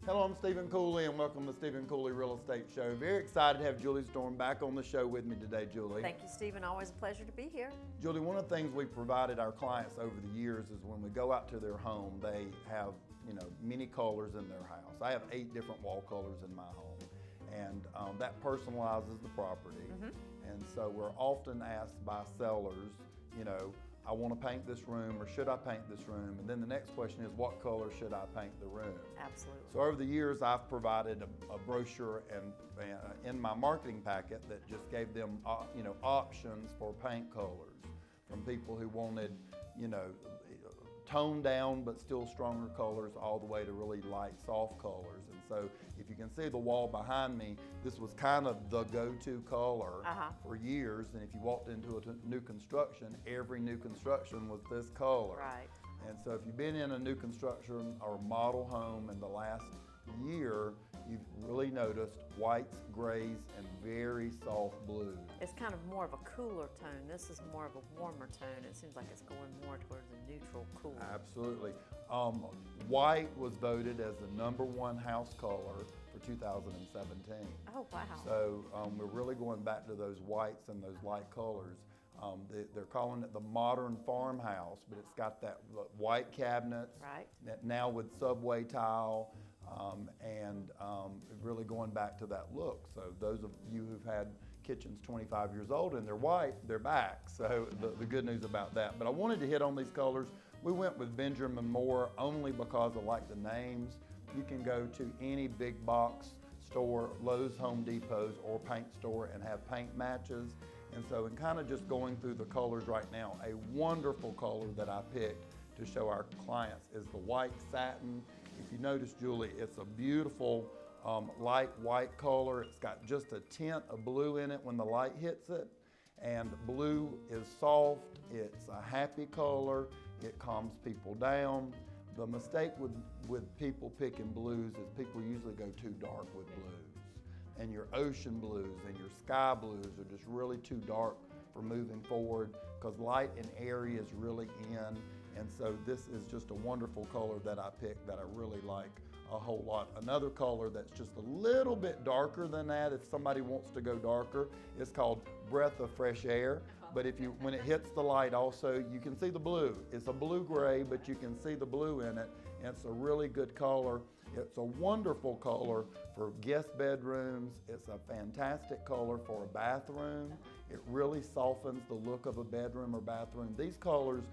Hello, I'm Stephen Cooley, and welcome to Stephen Cooley Real Estate Show. Very excited to have Julie Storm back on the show with me today, Julie. Thank you, Stephen. Always a pleasure to be here. Julie, one of the things we've provided our clients over the years is when we go out to their home, they have, many colors in their house. I have 8 different wall colors in my home, and that personalizes the property. And so we're often asked by sellers, I want to paint this room, or should I paint this room? And then the next question is, what color should I paint the room? Absolutely. So over the years, I've provided a brochure and in my marketing packet that just gave them, options for paint colors from people who wanted, toned down but still stronger colors, all the way to really light, soft colors. And so if you can see the wall behind me, this was kind of the go-to color for years. And if you walked into a new construction, every new construction was this color. Right. And so if you've been in a new construction or model home in the last year, you've really noticed whites, grays, and very soft blues. It's kind of more of a cooler tone. This is more of a warmer tone. It seems like it's going more towards a neutral cool. Absolutely. White was voted as the #1 house color for 2017. Oh, wow. So we're really going back to those whites and those light colors. They're calling it the modern farmhouse, but it's got that white cabinets, right, now with subway tile, and really going back to that look. So those of you who've had kitchens 25 years old and they're white, they're back. So the good news about that. But I wanted to hit on these colors. We went with Benjamin Moore only because I like the names. You can go to any big box store, Lowe's, Home Depots, or paint store and have paint matches. And so in kind of just going through the colors right now, a wonderful color that I picked to show our clients is the white satin. If you notice, Julie, it's a beautiful light white color. It's got just a tint of blue in it when the light hits it. And blue is soft, it's a happy color, it calms people down. The mistake with people picking blues is people usually go too dark with blues. And your ocean blues and your sky blues are just really too dark for moving forward, because light and airy is really in. And so this is just a wonderful color that I picked that I really like a whole lot. Another color that's just a little bit darker than that, if somebody wants to go darker, is called Breath of Fresh Air. But when it hits the light also, you can see the blue. It's a blue-gray, but you can see the blue in it. And it's a really good color. It's a wonderful color for guest bedrooms. It's a fantastic color for a bathroom. It really softens the look of a bedroom or bathroom. These colors,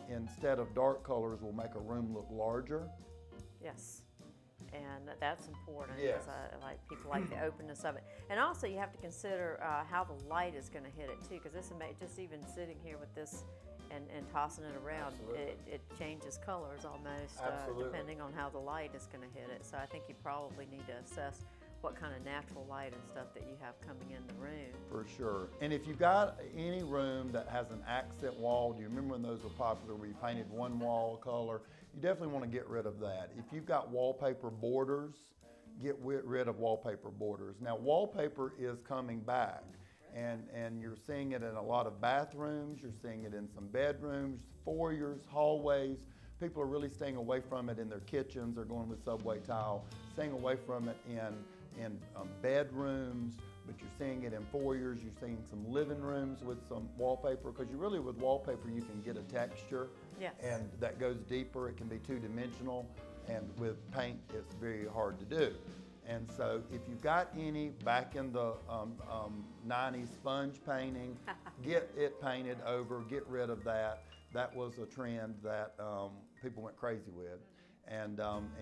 instead of dark colors, will make a room look larger. Yes. And that's important. Yes. People like the openness of it. And also you have to consider how the light is going to hit it too, because this just even sitting here with this and tossing it around, it changes colors almost depending on how the light is going to hit it. So I think you probably need to assess what kind of natural light and stuff that you have coming in the room. For sure. And if you've got any room that has an accent wall, do you remember when those were popular where you painted one wall color? You definitely want to get rid of that. If you've got wallpaper borders, get rid of wallpaper borders. Now, wallpaper is coming back, and you're seeing it in a lot of bathrooms, you're seeing it in some bedrooms, foyers, hallways. People are really staying away from it in their kitchens. They're going with subway tile, staying away from it in bedrooms, but you're seeing it in foyers, you're seeing some living rooms with some wallpaper, because with wallpaper you can get a texture, yes, and that goes deeper. It can be two-dimensional, and with paint it's very hard to do. And so if you've got any back in the 90s sponge painting, get it painted over, get rid of that. That was a trend that people went crazy with. And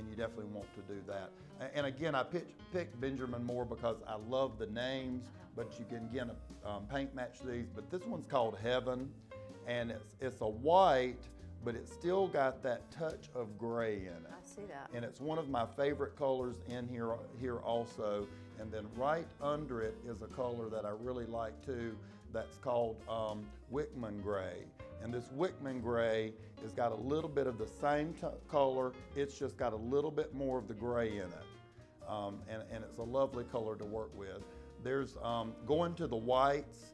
you definitely want to do that. And again, I picked Benjamin Moore because I love the names, but you can, again, paint match these. But this one's called Heaven, and it's a white, but it's still got that touch of gray in it. I see that. And it's one of my favorite colors in here also. And then right under it is a color that I really like too, that's called Wickman Gray. And this Wickman Gray has got a little bit of the same color, it's just got a little bit more of the gray in it. And it's a lovely color to work with. There's, going to the whites,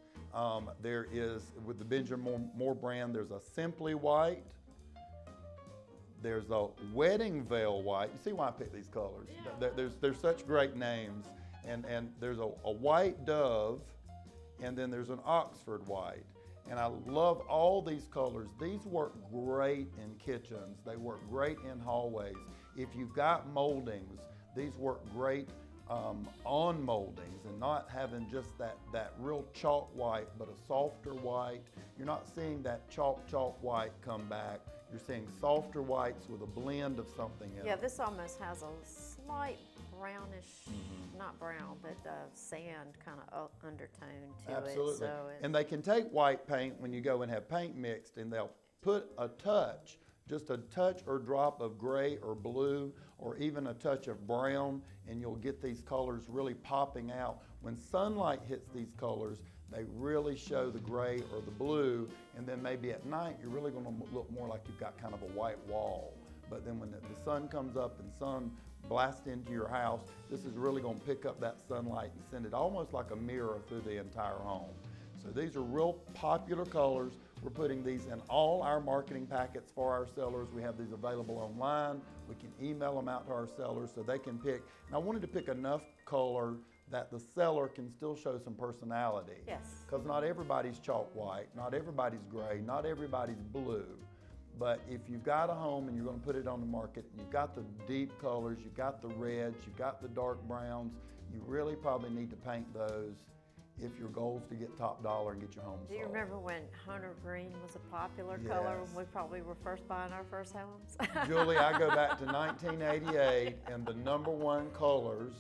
there is, with the Benjamin Moore brand, there's a Simply White. There's a wedding veil white. You see why I picked these colors? There's such great names. And there's a white dove, and then there's an Oxford white. And I love all these colors. These work great in kitchens. They work great in hallways. If you've got moldings, these work great on moldings, and not having just that real chalk white, but a softer white. You're not seeing that chalk white come back. You're seeing softer whites with a blend of something in it. Yeah, this almost has a slight brownish, not brown, but sand kind of undertone to Absolutely. it. So and they can take white paint when you go and have paint mixed, and they'll put a touch, just a touch or drop of gray or blue, or even a touch of brown, and you'll get these colors really popping out. When sunlight hits these colors, they really show the gray or the blue, and then maybe at night you're really going to look more like you've got kind of a white wall. But then when the sun comes up and sun blasts into your house, this is really going to pick up that sunlight and send it almost like a mirror through the entire home. So these are real popular colors. We're putting these in all our marketing packets for our sellers. We have these available online. We can email them out to our sellers so they can pick. And I wanted to pick enough color that the seller can still show some personality. yes. Because not everybody's chalk white, not everybody's gray, not everybody's blue. But if you've got a home and you're going to put it on the market, and you've got the deep colors, you've got the reds, you've got the dark browns, you really probably need to paint those if your goal is to get top dollar and get your home sold. Do you remember when hunter green was a popular color Yes. when we probably were first buying our first homes? Julie, I go back to 1988, and the #1 colors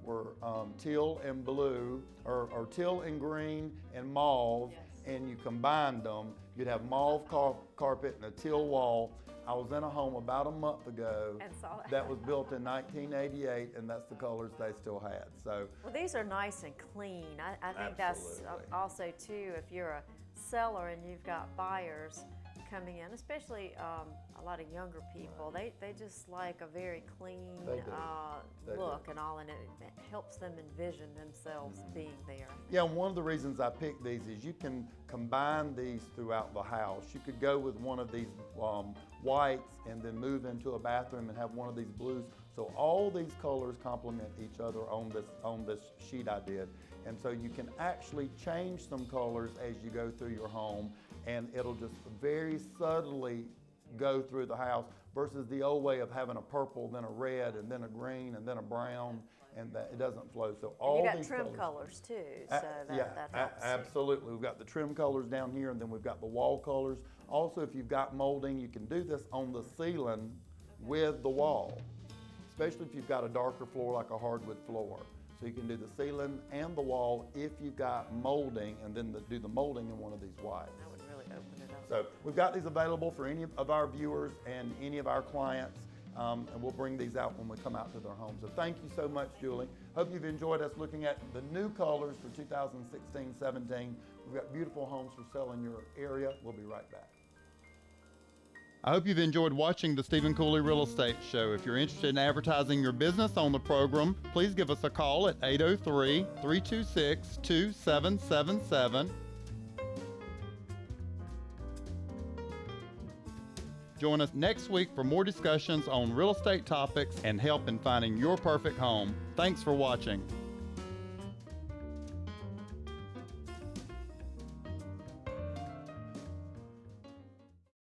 were teal and blue, or teal and green and mauve, Yes. and you combined them. You'd have mauve carpet and a teal wall. I was in a home about a month ago And saw that. that was built in 1988, and that's the colors they still had. So Well, these are nice and clean. I think that's Absolutely. also too, if you're a seller and you've got buyers coming in, especially a lot of younger people, they just like a very clean They do. They do. look and all, and it helps them envision themselves being there. yeah, and one of the reasons I picked these is you can combine these throughout the house. You could go with one of these whites and then move into a bathroom and have one of these blues. So all these colors complement each other on this sheet I did. And so you can actually change some colors as you go through your home, and it'll just very subtly go through the house versus the old way of having a purple, then a red, and then a green, and then a brown, and that it doesn't flow. So all You got these trim colors too, so that helps. Absolutely. We've got the trim colors down here, and then we've got the wall colors. Also, if you've got molding, you can do this on the ceiling with the wall, especially if you've got a darker floor like a hardwood floor. So you can do the ceiling and the wall if you've got molding, and then do the molding in one of these whites. That would really open it up. So we've got these available for any of our viewers and any of our clients, and we'll bring these out when we come out to their homes. So thank you so much, Julie. Hope you've enjoyed us looking at the new colors for 2016-17. We've got beautiful homes for sale in your area. We'll be right back. I hope you've enjoyed watching the Stephen Cooley Real Estate Show. If you're interested in advertising your business on the program, please give us a call at 803-326-2777. Join us next week for more discussions on real estate topics and help in finding your perfect home. Thanks for watching.